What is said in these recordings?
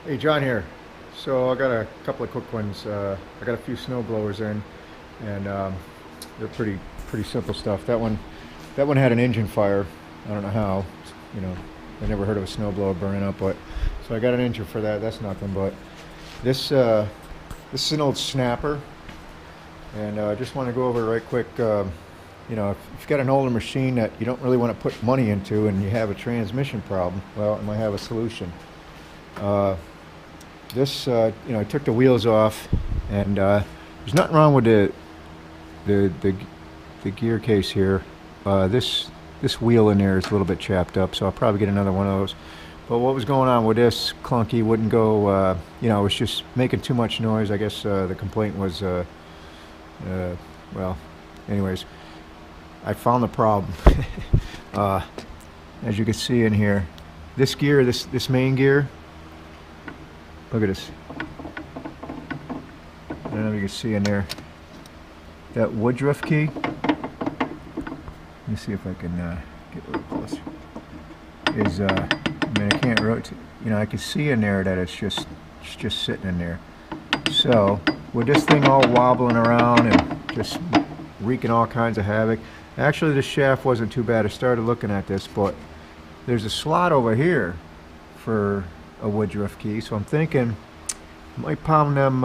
Hey, John here. So I got a couple of quick ones. I got a few snow blowers in, and they're pretty simple stuff. That one had an engine fire. I don't know how. You know, I never heard of a snow blower burning up, but so I got an engine for that. That's nothing. But this is an old snapper, and I just want to go over it right quick. If you've got an older machine that you don't really want to put money into, and you have a transmission problem, well, it might have a solution. I took the wheels off, and there's nothing wrong with the gear case here. This wheel in there is a little bit chapped up, so I'll probably get another one of those. But what was going on with this clunky wouldn't go, it was just making too much noise. I guess the complaint was, well, anyways, I found the problem. As you can see in here, this gear, this main gear, look at this. I don't know if you can see in there. That Woodruff key. Let me see if I can get a little closer. I can't rotate. I can see in there that it's just sitting in there. So with this thing all wobbling around and just wreaking all kinds of havoc. Actually, the shaft wasn't too bad. I started looking at this, but there's a slot over here for a Woodruff key, so I'm thinking I might pound them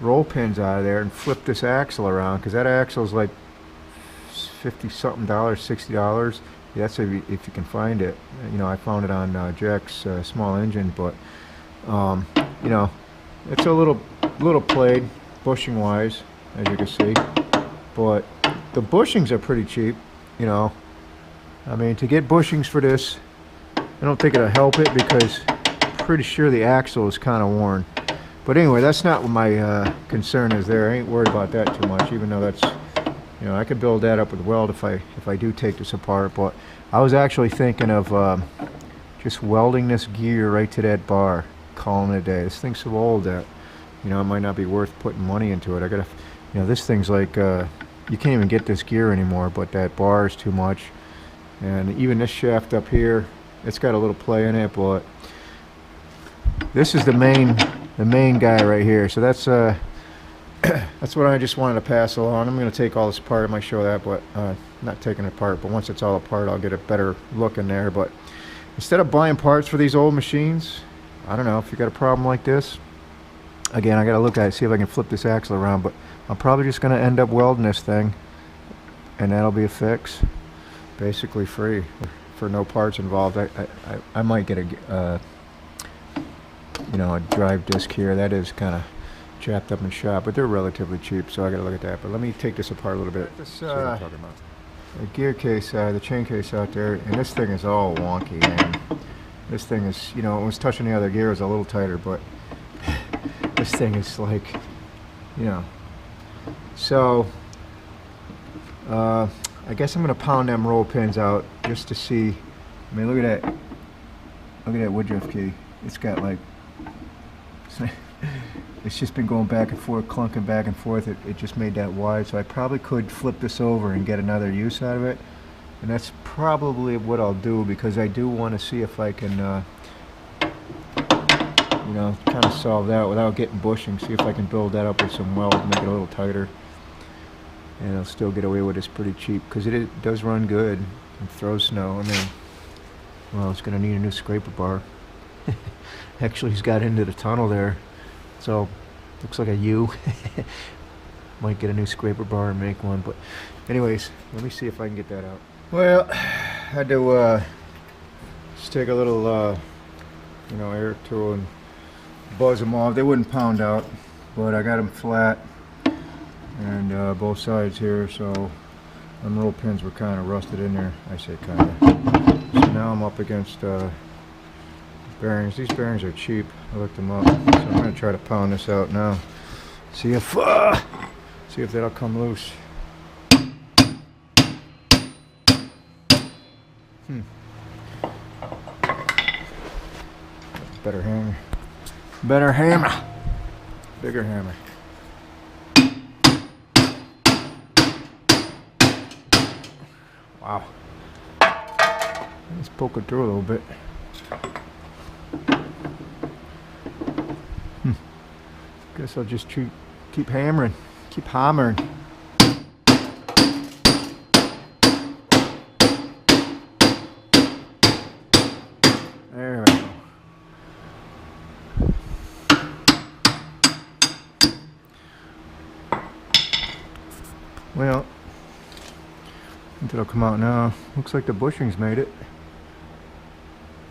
roll pins out of there and flip this axle around, because that axle is like $50-something, $60. Yeah, that's if you can find it. I found it on Jack's small engine, but it's a little played bushing wise, as you can see, but the bushings are pretty cheap. To get bushings for this, I don't think it'll help it, because I'm pretty sure the axle is kind of worn. But anyway, that's not what my concern is there. I ain't worried about that too much, even though that's, I could build that up with weld if I do take this apart. But I was actually thinking of just welding this gear right to that bar, calling it a day. This thing's so old that, it might not be worth putting money into it. I gotta, this thing's like, you can't even get this gear anymore, but that bar is too much. And even this shaft up here, it's got a little play in it, but this is the main guy right here. So that's that's what I just wanted to pass along. I'm going to take all this apart. I might show that, but not taking it apart. But once it's all apart, I'll get a better look in there. But instead of buying parts for these old machines, I don't know if you got a problem like this. Again, I got to look at it, see if I can flip this axle around. But I'm probably just going to end up welding this thing, and that'll be a fix. Basically free for no parts involved. I might get a drive disc here. That is kind of chapped up in shop, but they're relatively cheap, so I got to look at that. But let me take this apart a little bit. This see what I'm talking about. The gear case, the chain case out there, and this thing is all wonky, man. This thing is, it was touching the other gears a little tighter, but this thing is like, so I guess I'm going to pound them roll pins out just to see. Look at that Woodruff key. It's got like, it's just been going back and forth, clunking back and forth. It just made that wide, so I probably could flip this over and get another use out of it. And that's probably what I'll do, because I do want to see if I can, kind of solve that without getting bushing. See if I can build that up with some weld, make it a little tighter. And I'll still get away with this pretty cheap, because it does run good and throws snow. And then, well, it's going to need a new scraper bar. Actually, he's got into the tunnel there, so looks like a U. Might get a new scraper bar and make one. But anyways, let me see if I can get that out. Well, I had to just take a little air tool and buzz them off. They wouldn't pound out, but I got them flat, and both sides here, so them roll pins were kind of rusted in there. I say kind of. So now I'm up against bearings. These bearings are cheap. I looked them up, so I'm going to try to pound this out now. See if that'll come loose. Better hammer. Better hammer. Bigger hammer. Wow. Let's poke it through a little bit. Guess I'll just keep hammering. Keep hammering. There we go. Well, I think it'll come out now. Looks like the bushings made it.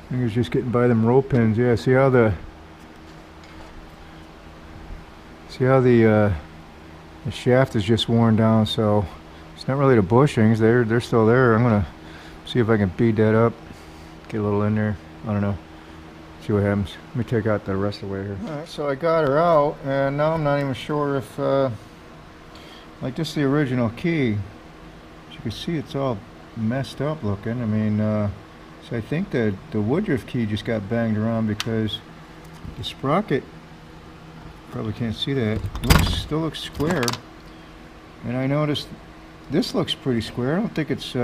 I think it's just getting by them roll pins. Yeah, see how the shaft is just worn down, so it's not really the bushings. They're still there. I'm gonna see if I can bead that up, get a little in there. I don't know. See what happens. Let me take out the rest of the way here. Alright, so I got her out, and now I'm not even sure if like this is the original key. As you can see, it's all messed up looking. I mean, so I think the Woodruff key just got banged around because the sprocket, probably can't see that, still looks square. And I noticed this looks pretty square. I don't think it's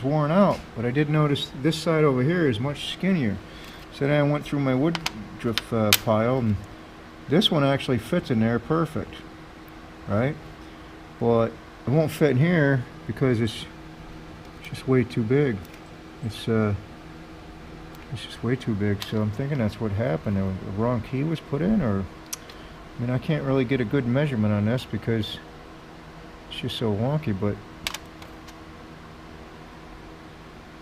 worn out, but I did notice this side over here is much skinnier. So then I went through my Woodruff pile, and this one actually fits in there perfect, right? But it won't fit in here because it's just way too big. It's just way too big. So I'm thinking that's what happened. The wrong key was put in, or I mean, I can't really get a good measurement on this because it's just so wonky. But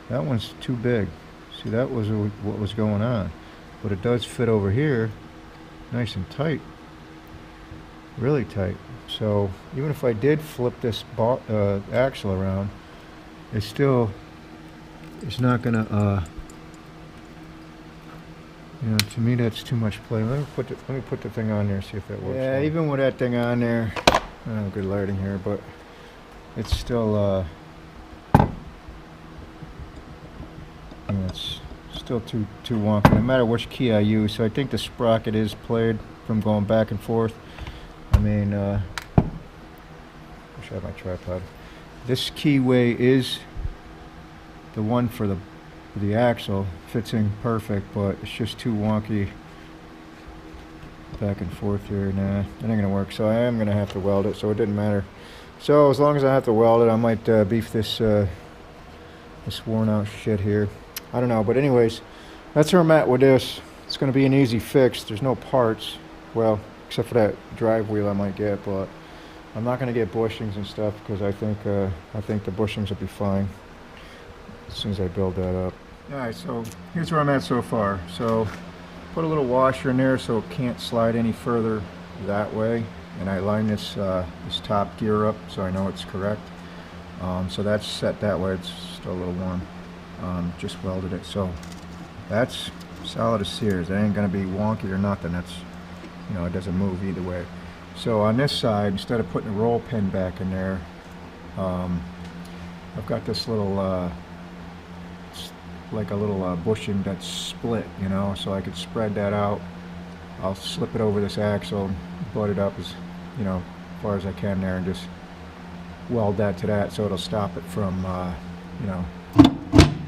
that one's too big. See, that was what was going on. But it does fit over here, nice and tight, really tight. So even if I did flip this axle around, it's not gonna, you know, to me that's too much play. Let me put the thing on there, see if that works. Yeah, even with that thing on there, oh, good lighting here, but it's still, you know, it's still too wonky, no matter which key I use. So I think the sprocket is played from going back and forth. I mean, wish I had my tripod. This keyway is the one for the axle. Fits in perfect, but it's just too wonky back and forth here. Nah, it ain't gonna work. So I am gonna have to weld it, so it didn't matter. So as long as I have to weld it, I might beef this worn out shit here. I don't know, but anyways, that's where I'm at with this. It's gonna be an easy fix. There's no parts, well, except for that drive wheel I might get, but I'm not gonna get bushings and stuff because I think the bushings will be fine as soon as I build that up. Alright, so here's where I'm at so far. So put a little washer in there so it can't slide any further that way, and I line this top gear up so I know it's correct. So that's set that way. It's still a little warm. Just welded it, so that's solid as Sears. It ain't gonna be wonky or nothing. That's, you know, it doesn't move either way. So on this side, instead of putting a roll pin back in there, I've got this little like a little bushing that's split, you know, so I could spread that out. I'll slip it over this axle, butt it up as, you know, far as I can there, and just weld that to that so it'll stop it from, you know,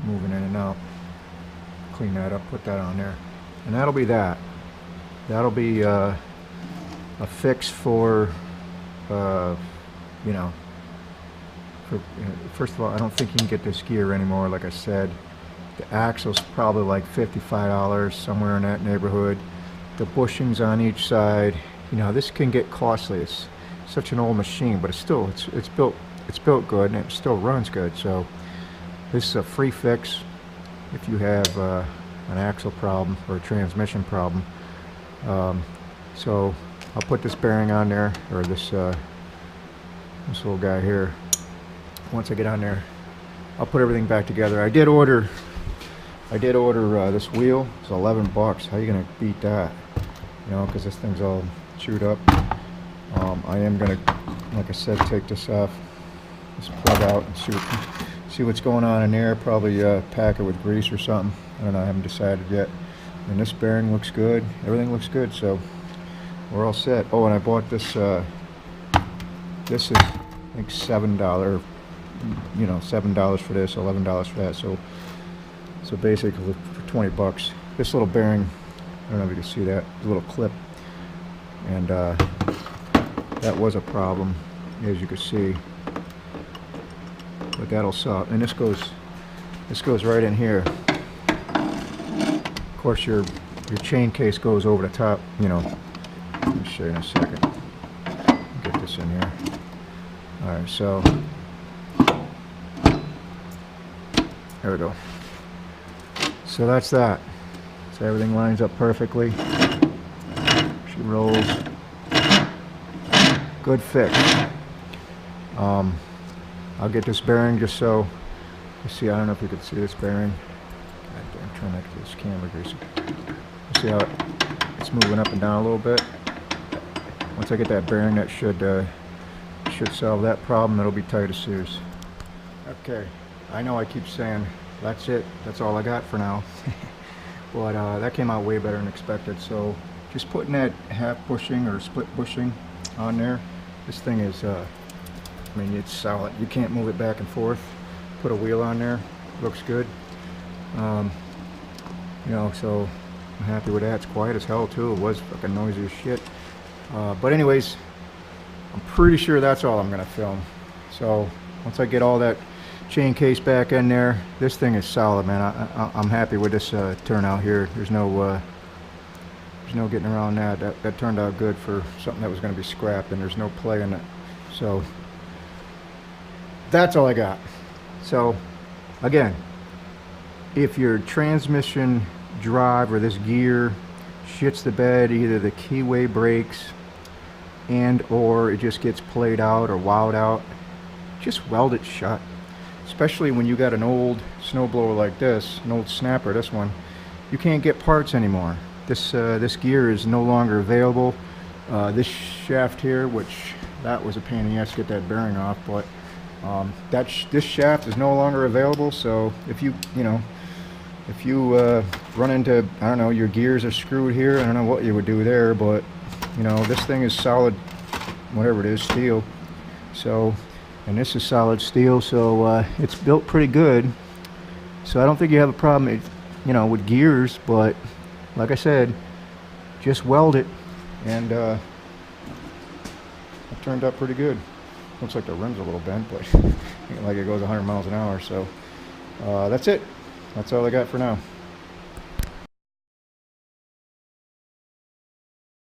moving in and out. Clean that up, put that on there, and that'll be that. That'll be a fix for, you know, first of all, I don't think you can get this gear anymore. Like I said, the axle's probably like $55, somewhere in that neighborhood. The bushings on each side, you know, this can get costly. It's such an old machine, but it's still it's built good, and it still runs good. So this is a free fix if you have an axle problem or a transmission problem. So I'll put this bearing on there, or this little guy here. Once I get on there, I'll put everything back together. I did order this wheel. It's 11 bucks. How are you gonna beat that? You know, because this thing's all chewed up. I am gonna, like I said, take this off, this plug out, and see what's going on in there. Probably pack it with grease or something. I don't know. I haven't decided yet. And this bearing looks good. Everything looks good. So we're all set. Oh, and I bought this. This is, I think, $7. You know, $7 for this, $11 for that. So basically for 20 bucks. This little bearing, I don't know if you can see that, the little clip. and that was a problem, as you can see. But that'll solve. And this goes right in here. Of course, your chain case goes over the top. You know, let me show you in a second. Get this in here. All right, so there we go. So that's that. So everything lines up perfectly. She rolls. Good fix. I'll get this bearing just so you see. I don't know if you can see this bearing. I'm trying not to get this camera greasy. You see how it's moving up and down a little bit. Once I get that bearing, that should solve that problem. It'll be tight as screws. Okay, I know I keep saying that's it. That's all I got for now. But that came out way better than expected. So just putting that half bushing or split bushing on there. This thing is, I mean, it's solid. You can't move it back and forth. Put a wheel on there. Looks good. You know, so I'm happy with that. It's quiet as hell too. It was fucking noisy as shit. But anyways, I'm pretty sure that's all I'm gonna film. So once I get all that chain case back in there, this thing is solid, man. I'm happy with this turnout here. There's no getting around that. That turned out good for something that was going to be scrapped, and there's no play in it. So that's all I got. So again, if your transmission drive or this gear shits the bed, either the keyway breaks and or it just gets played out or wowed out, just weld it shut. Especially when you got an old snowblower like this, an old snapper, this one, you can't get parts anymore. This gear is no longer available. This shaft here, which that was a pain in the ass to get that bearing off, but this shaft is no longer available. So if you run into, I don't know, your gears are screwed here, I don't know what you would do there, but you know, this thing is solid, whatever it is, steel. So, and this is solid steel, so it's built pretty good. So I don't think you have a problem, you know, with gears, but like I said, just weld it, and it turned out pretty good. Looks like the rim's a little bent, but like it goes 100 miles an hour. So that's it. That's all I got for now.